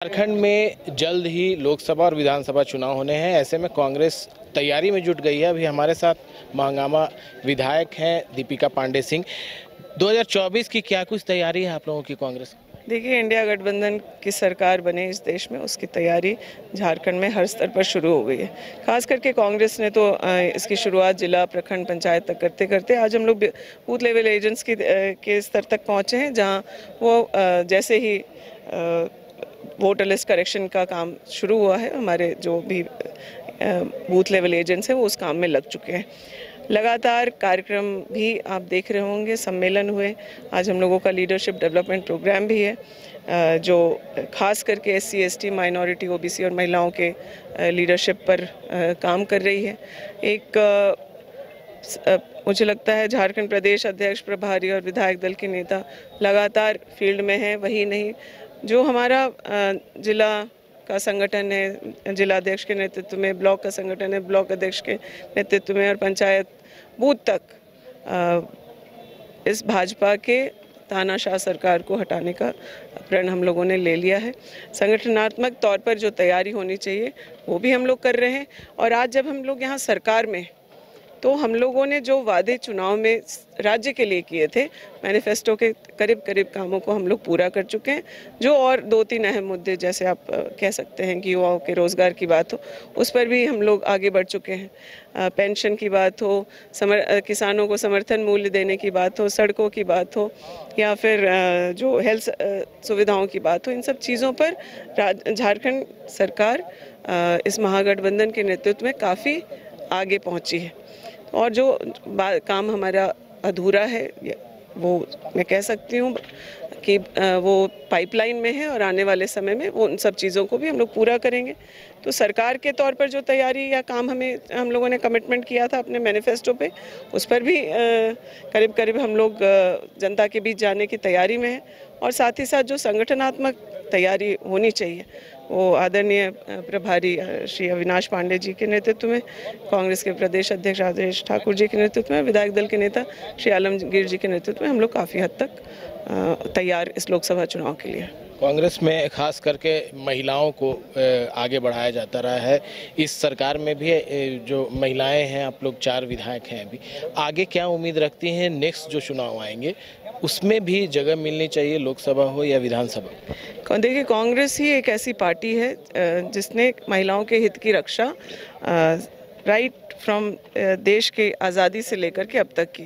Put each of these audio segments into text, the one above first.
झारखंड में जल्द ही लोकसभा और विधानसभा चुनाव होने हैं। ऐसे में कांग्रेस तैयारी में जुट गई है। अभी हमारे साथ महागामा विधायक हैं दीपिका पांडे सिंह। 2024 की क्या कुछ तैयारी है आप लोगों की कांग्रेस? देखिए, इंडिया गठबंधन की सरकार बने इस देश में, उसकी तैयारी झारखंड में हर स्तर पर शुरू हो गई है। खास करके कांग्रेस ने तो इसकी शुरुआत जिला, प्रखंड, पंचायत तक करते करते आज हम लोग बूथ लेवल एजेंट्स के स्तर तक पहुंचे हैं, जहां वो जैसे ही वोटर लिस्ट करेक्शन का काम शुरू हुआ है, हमारे जो भी बूथ लेवल एजेंट्स हैं वो उस काम में लग चुके हैं। लगातार कार्यक्रम भी आप देख रहे होंगे, सम्मेलन हुए। आज हम लोगों का लीडरशिप डेवलपमेंट प्रोग्राम भी है, जो खास करके SC, ST, माइनॉरिटी, OBC और महिलाओं के लीडरशिप पर काम कर रही है। मुझे लगता है झारखंड प्रदेश अध्यक्ष, प्रभारी और विधायक दल के नेता लगातार फील्ड में हैं। वही नहीं, जो हमारा जिला का संगठन है, जिला अध्यक्ष के नेतृत्व में, ब्लॉक का संगठन है, ब्लॉक अध्यक्ष के नेतृत्व में, और पंचायत बूथ तक इस भाजपा के तानाशाह सरकार को हटाने का प्रण हम लोगों ने ले लिया है। संगठनात्मक तौर पर जो तैयारी होनी चाहिए वो भी हम लोग कर रहे हैं। और आज जब हम लोग यहाँ सरकार में, तो हम लोगों ने जो वादे चुनाव में राज्य के लिए किए थे, मैनिफेस्टो के करीब करीब कामों को हम लोग पूरा कर चुके हैं। जो और 2-3 अहम मुद्दे, जैसे आप कह सकते हैं कि युवाओं के रोजगार की बात हो, उस पर भी हम लोग आगे बढ़ चुके हैं। पेंशन की बात हो, किसानों को समर्थन मूल्य देने की बात हो, सड़कों की बात हो, या फिर जो हेल्थ सुविधाओं की बात हो, इन सब चीज़ों पर झारखंड सरकार इस महागठबंधन के नेतृत्व में काफ़ी आगे पहुंची है। और जो काम हमारा अधूरा है, वो मैं कह सकती हूँ कि वो पाइपलाइन में है, और आने वाले समय में वो उन सब चीज़ों को भी हम लोग पूरा करेंगे। तो सरकार के तौर पर जो तैयारी या काम हम लोगों ने कमिटमेंट किया था अपने मैनिफेस्टो पे, उस पर भी करीब करीब हम लोग जनता के बीच जाने की तैयारी में है। और साथ ही साथ जो संगठनात्मक तैयारी होनी चाहिए, वो आदरणीय प्रभारी श्री अविनाश पांडे जी के नेतृत्व में, कांग्रेस के प्रदेश अध्यक्ष राजेश ठाकुर जी के नेतृत्व में, विधायक दल के नेता श्री आलमगीर जी के नेतृत्व में हम लोग काफ़ी हद तक तैयार इस लोकसभा चुनाव के लिए। कांग्रेस में खास करके महिलाओं को आगे बढ़ाया जाता रहा है। इस सरकार में भी जो महिलाएं हैं, आप लोग 4 विधायक हैं, अभी आगे क्या उम्मीद रखती हैं? नेक्स्ट जो चुनाव आएंगे उसमें भी जगह मिलनी चाहिए, लोकसभा हो या विधानसभा? देखिए, कांग्रेस ही एक ऐसी पार्टी है जिसने महिलाओं के हित की रक्षा राइट फ्रॉम देश के आज़ादी से लेकर के अब तक की।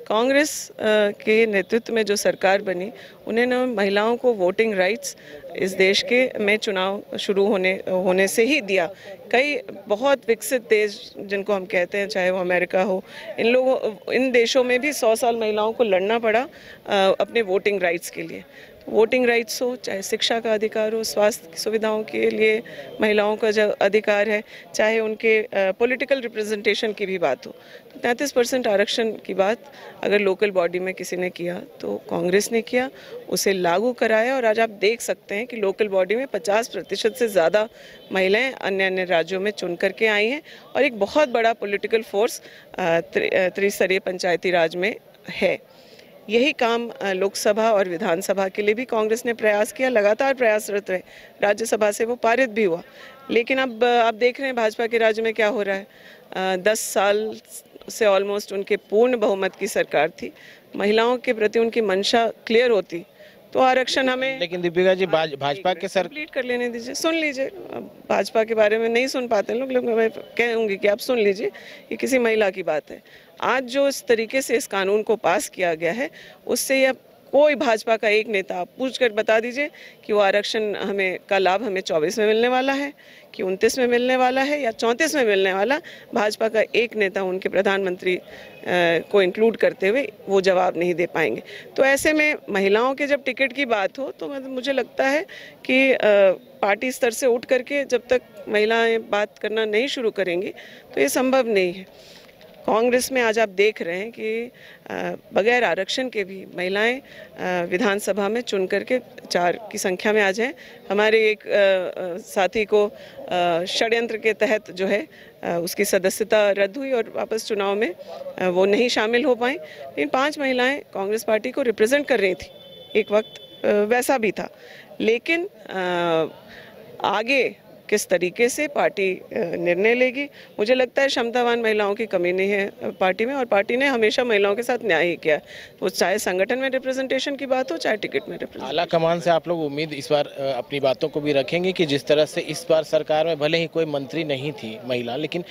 कांग्रेस के नेतृत्व में जो सरकार बनी, उन्होंने महिलाओं को वोटिंग राइट्स इस देश के में चुनाव शुरू होने से ही दिया। कई बहुत विकसित देश जिनको हम कहते हैं, चाहे वो अमेरिका हो, इन देशों में भी 100 साल महिलाओं को लड़ना पड़ा अपने वोटिंग राइट्स के लिए। वोटिंग राइट्स हो, चाहे शिक्षा का अधिकार हो, स्वास्थ्य सुविधाओं के लिए महिलाओं का जो अधिकार है, चाहे उनके पॉलिटिकल रिप्रेजेंटेशन की भी बात हो, तो 33% आरक्षण की बात अगर लोकल बॉडी में किसी ने किया तो कांग्रेस ने किया, उसे लागू कराया। और आज आप देख सकते हैं कि लोकल बॉडी में 50% से ज़्यादा महिलाएं अन्य अन्य राज्यों में चुन करके आई हैं, और एक बहुत बड़ा पॉलिटिकल फोर्स त्रिस्तरीय पंचायती राज में है। यही काम लोकसभा और विधानसभा के लिए भी कांग्रेस ने प्रयास किया, लगातार प्रयासरत रहे। राज्यसभा से वो पारित भी हुआ, लेकिन अब आप देख रहे हैं भाजपा के राज्य में क्या हो रहा है। 10 साल से ऑलमोस्ट उनके पूर्ण बहुमत की सरकार थी। महिलाओं के प्रति उनकी मंशा क्लियर होती तो आरक्षण हमें। लेकिन दीपिका जी, भाजपा के सर कंप्लीट कर लेने दीजिए, सुन लीजिए। भाजपा के बारे में नहीं सुन पाते लोग, मैं कहूँगी कि आप सुन लीजिए, ये किसी महिला की बात है। आज जो इस तरीके से इस कानून को पास किया गया है, उससे यह कोई भाजपा का एक नेता आप पूछ कर बता दीजिए कि वो आरक्षण का लाभ हमें 24 में मिलने वाला है, कि 29 में मिलने वाला है, या 34 में मिलने वाला। भाजपा का एक नेता उनके प्रधानमंत्री को इंक्लूड करते हुए वो जवाब नहीं दे पाएंगे। तो ऐसे में महिलाओं के जब टिकट की बात हो, तो मुझे लगता है कि पार्टी स्तर से उठ करके जब तक महिलाएं बात करना नहीं शुरू करेंगी तो ये संभव नहीं है। कांग्रेस में आज आप देख रहे हैं कि बगैर आरक्षण के भी महिलाएं विधानसभा में चुन करके 4 की संख्या में आ जाएं। हमारे एक साथी को षड्यंत्र के तहत जो है उसकी सदस्यता रद्द हुई और वापस चुनाव में वो नहीं शामिल हो पाई। लेकिन 5 महिलाएं कांग्रेस पार्टी को रिप्रेजेंट कर रही थी, एक वक्त वैसा भी था। लेकिन आगे किस तरीके से पार्टी निर्णय लेगी, मुझे लगता है क्षमतावान महिलाओं की कमी नहीं है पार्टी में, और पार्टी ने हमेशा महिलाओं के साथ न्याय ही किया, वो चाहे संगठन में रिप्रेजेंटेशन की बात हो चाहे टिकट में रिप्रेजेंटेशन। आला कमान से आप लोग उम्मीद इस बार अपनी बातों को भी रखेंगे कि जिस तरह से इस बार सरकार में भले ही कोई मंत्री नहीं थी महिला, लेकिन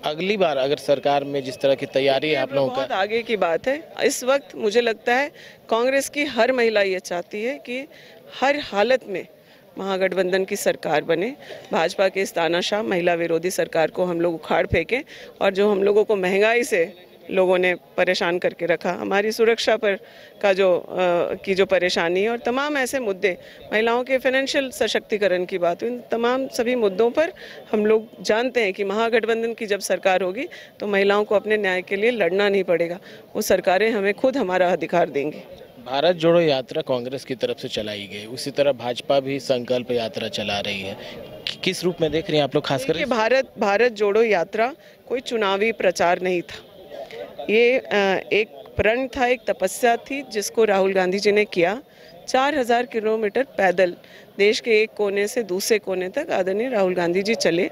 अगली बार अगर सरकार में जिस तरह की तैयारी है आप लोगों का, बहुत आगे की बात है। इस वक्त मुझे लगता है कांग्रेस की हर महिला ये चाहती है कि हर हालत में महागठबंधन की सरकार बने, भाजपा के इस तानाशाह महिला विरोधी सरकार को हम लोग उखाड़ फेंकें, और जो हम लोगों को महंगाई से लोगों ने परेशान करके रखा, हमारी सुरक्षा पर का जो परेशानी है, और तमाम ऐसे मुद्दे, महिलाओं के फाइनेंशियल सशक्तिकरण की बात हुई, इन तमाम सभी मुद्दों पर हम लोग जानते हैं कि महागठबंधन की जब सरकार होगी तो महिलाओं को अपने न्याय के लिए लड़ना नहीं पड़ेगा, वो सरकारें हमें खुद हमारा अधिकार देंगी। भारत जोड़ो यात्रा कांग्रेस की तरफ से चलाई गई, उसी तरह भाजपा भी संकल्प यात्रा चला रही है, किस रूप में देख रही हैं आप लोग खास कर? भारत जोड़ो यात्रा कोई चुनावी प्रचार नहीं था, ये एक प्रण था, एक तपस्या थी जिसको राहुल गांधी जी ने किया। 4000 किलोमीटर पैदल देश के एक कोने से दूसरे कोने तक आदरणीय राहुल गांधी जी चले,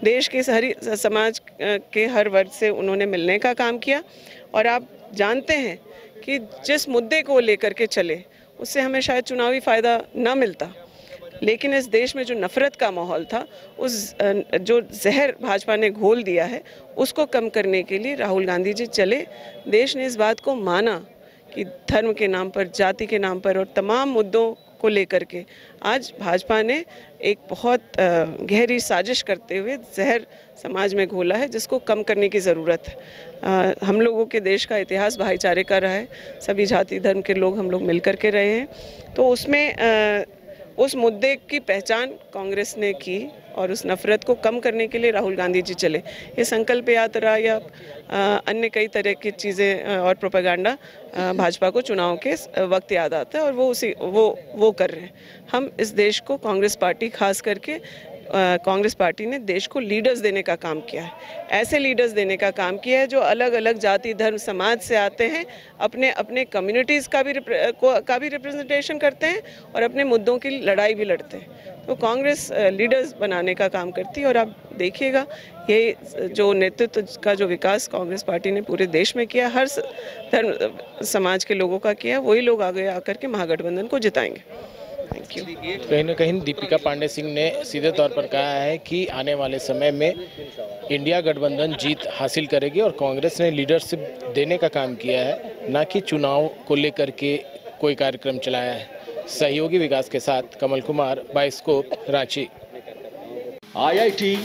देश के सारी समाज के हर वर्ग से उन्होंने मिलने का काम किया, और आप जानते हैं कि जिस मुद्दे को लेकर के चले उससे हमें शायद चुनावी फ़ायदा ना मिलता, लेकिन इस देश में जो नफ़रत का माहौल था, उस जो जहर भाजपा ने घोल दिया है, उसको कम करने के लिए राहुल गांधी जी चले। देश ने इस बात को माना कि धर्म के नाम पर, जाति के नाम पर और तमाम मुद्दों को लेकर के आज भाजपा ने एक बहुत गहरी साजिश करते हुए जहर समाज में घोला है, जिसको कम करने की ज़रूरत है। हम लोगों के देश का इतिहास भाईचारे का रहा है, सभी जाति धर्म के लोग हम लोग मिल कर के रहे हैं, तो उसमें उस मुद्दे की पहचान कांग्रेस ने की, और उस नफ़रत को कम करने के लिए राहुल गांधी जी चले। ये संकल्प यात्रा या अन्य कई तरह की चीज़ें और प्रोपेगेंडा भाजपा को चुनाव के वक्त याद आता है, और वो कर रहे हैं। हम इस देश को, कांग्रेस पार्टी खास करके कांग्रेस पार्टी ने देश को लीडर्स देने का काम किया है, ऐसे लीडर्स देने का काम किया है जो अलग अलग जाति धर्म समाज से आते हैं, अपने अपने कम्युनिटीज़ का भी रिप्रेजेंटेशन करते हैं, और अपने मुद्दों की लड़ाई भी लड़ते हैं। तो कांग्रेस लीडर्स बनाने का काम करती है, और आप देखिएगा ये जो नेतृत्व का जो विकास कांग्रेस पार्टी ने पूरे देश में किया, हर धर्म समाज के लोगों का किया, वही लोग आगे आकर के महागठबंधन को जिताएंगे। Thank you. कहीं ना कहीं दीपिका पांडे सिंह ने सीधे तौर पर कहा है कि आने वाले समय में इंडिया गठबंधन जीत हासिल करेगी, और कांग्रेस ने लीडरशिप देने का काम किया है, ना कि चुनाव को लेकर के कोई कार्यक्रम चलाया है। सहयोगी विकास के साथ कमल कुमार, बाइस्कोप, रांची। IIT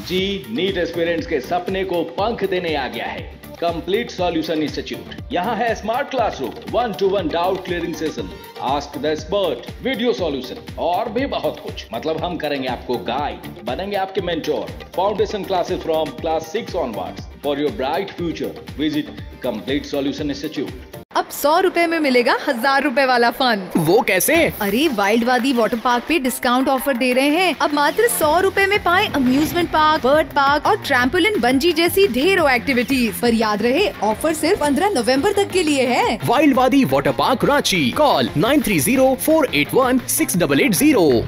जी नीट एस्पिरेंट्स के सपने को पंख देने आ गया है कंप्लीट सॉल्यूशन इंस्टीट्यूट। यहाँ है smart classroom, 1-to-1 doubt clearing session, ask the expert, video solution और भी बहुत कुछ। मतलब हम करेंगे आपको गाइड, बनेंगे आपके mentor. Foundation classes from class 6 onwards for your bright future. Visit complete solution institute. अब 100 रुपए में मिलेगा 1000 रुपए वाला फन। वो कैसे? अरे वाइल्डवादी वाटर पार्क पे डिस्काउंट ऑफर दे रहे हैं। अब मात्र 100 रुपए में पाएं अम्यूजमेंट पार्क, बर्ड पार्क और ट्रैम्पोलिन बंजी जैसी ढेरों एक्टिविटीज। पर याद रहे ऑफर सिर्फ 15 नवंबर तक के लिए है। वाइल्डवादी वाटर पार्क रांची। कॉल 9304816880।